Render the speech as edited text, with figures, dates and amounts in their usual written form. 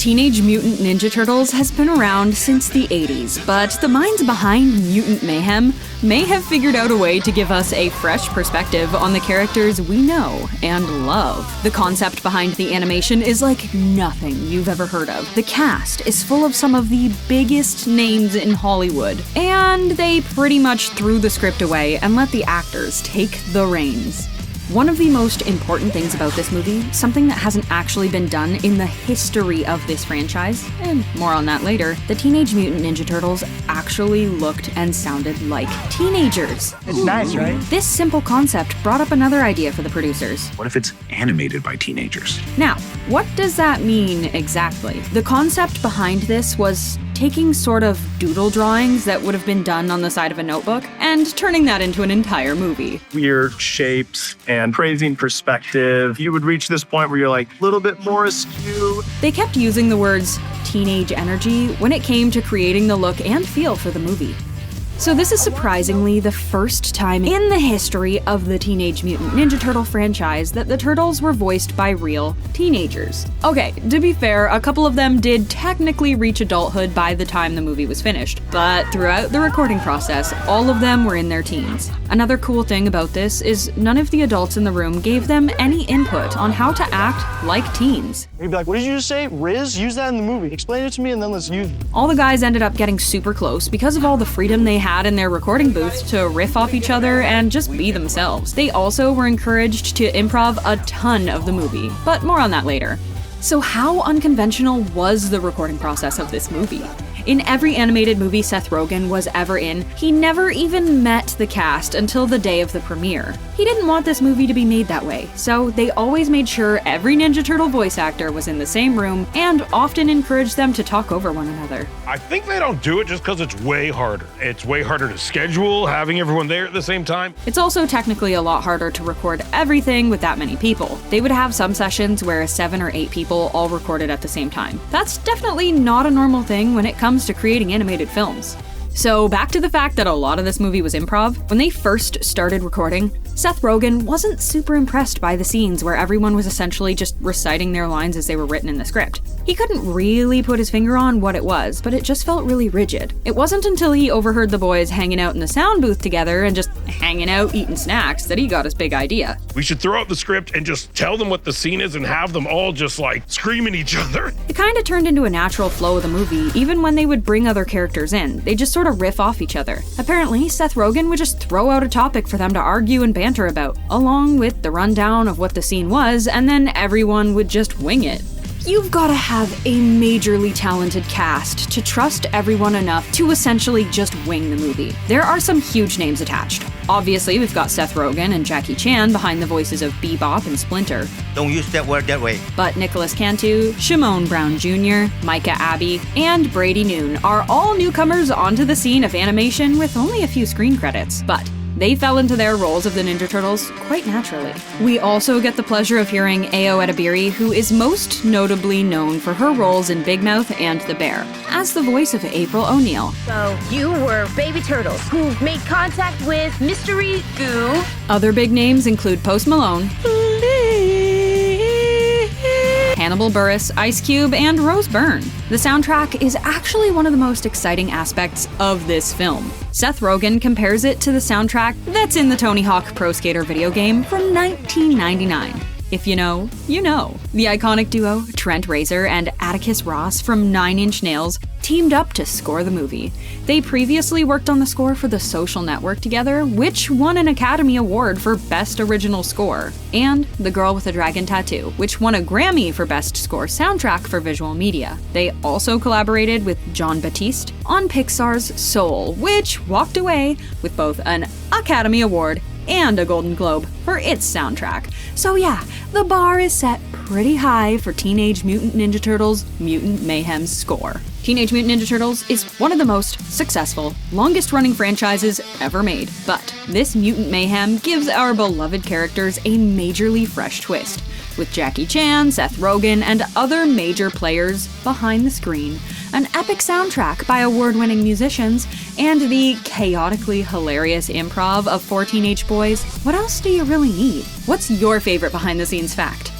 Teenage Mutant Ninja Turtles has been around since the 80s, but the minds behind Mutant Mayhem may have figured out a way to give us a fresh perspective on the characters we know and love. The concept behind the animation is like nothing you've ever heard of. The cast is full of some of the biggest names in Hollywood, and they pretty much threw the script away and let the actors take the reins. One of the most important things about this movie, something that hasn't actually been done in the history of this franchise, and more on that later, the Teenage Mutant Ninja Turtles actually looked and sounded like teenagers. It's nice, right? This simple concept brought up another idea for the producers. What if it's animated by teenagers? Now, what does that mean exactly? The concept behind this was taking sort of doodle drawings that would have been done on the side of a notebook and turning that into an entire movie. Weird shapes and praising perspective. You would reach this point where you're like a little bit more askew. They kept using the words teenage energy when it came to creating the look and feel for the movie. So this is surprisingly the first time in the history of the Teenage Mutant Ninja Turtle franchise that the Turtles were voiced by real teenagers. Okay, to be fair, a couple of them did technically reach adulthood by the time the movie was finished, but throughout the recording process, all of them were in their teens. Another cool thing about this is none of the adults in the room gave them any input on how to act like teens. You'd be like, what did you just say? Riz? Use that in the movie. Explain it to me and then let's use it. All the guys ended up getting super close because of all the freedom they had in their recording booth to riff off each other and just be themselves. They also were encouraged to improv a ton of the movie, but more on that later. So how unconventional was the recording process of this movie? In every animated movie Seth Rogen was ever in, he never even met the cast until the day of the premiere. He didn't want this movie to be made that way, so they always made sure every Ninja Turtle voice actor was in the same room and often encouraged them to talk over one another. I think they don't do it just because it's way harder. It's way harder to schedule, having everyone there at the same time. It's also technically a lot harder to record everything with that many people. They would have some sessions where 7 or 8 people all recorded at the same time. That's definitely not a normal thing when it comes to creating animated films. So back to the fact that a lot of this movie was improv. When they first started recording, Seth Rogen wasn't super impressed by the scenes where everyone was essentially just reciting their lines as they were written in the script. He couldn't really put his finger on what it was, but it just felt really rigid. It wasn't until he overheard the boys hanging out in the sound booth together and just hanging out eating snacks that he got his big idea. We should throw out the script and just tell them what the scene is and have them all just like scream at each other. It kind of turned into a natural flow of the movie, even when they would bring other characters in. They just sort of riff off each other. Apparently, Seth Rogen would just throw out a topic for them to argue and banter about, along with the rundown of what the scene was, and then everyone would just wing it. You've got to have a majorly talented cast to trust everyone enough to essentially just wing the movie. There are some huge names attached. Obviously, we've got Seth Rogen and Jackie Chan behind the voices of Bebop and Splinter. Don't use that word that way. But Nicholas Cantu, Shamon Brown Jr., Micah Abbey, and Brady Noon are all newcomers onto the scene of animation with only a few screen credits. But they fell into their roles of the Ninja Turtles quite naturally. We also get the pleasure of hearing Ayo Edebiri, who is most notably known for her roles in Big Mouth and The Bear, as the voice of April O'Neil. So you were baby turtles who made contact with mystery goo. Other big names include Post Malone, Hannibal Buress, Ice Cube, and Rose Byrne. The soundtrack is actually one of the most exciting aspects of this film. Seth Rogen compares it to the soundtrack that's in the Tony Hawk Pro Skater video game from 1999. If you know, you know. The iconic duo, Trent Reznor and Atticus Ross from 9 Inch Nails, teamed up to score the movie. They previously worked on the score for The Social Network together, which won an Academy Award for Best Original Score, and The Girl with the Dragon Tattoo, which won a Grammy for Best Score Soundtrack for Visual Media. They also collaborated with Jon Batiste on Pixar's Soul, which walked away with both an Academy Award and a Golden Globe for its soundtrack. So yeah, the bar is set pretty high for Teenage Mutant Ninja Turtles Mutant Mayhem's score. Teenage Mutant Ninja Turtles is one of the most successful, longest-running franchises ever made, but this Mutant Mayhem gives our beloved characters a majorly fresh twist, with Jackie Chan, Seth Rogen, and other major players behind the screen, an epic soundtrack by award-winning musicians, and the chaotically hilarious improv of 4 teenage boys. What else do you really need? What's your favorite behind-the-scenes fact?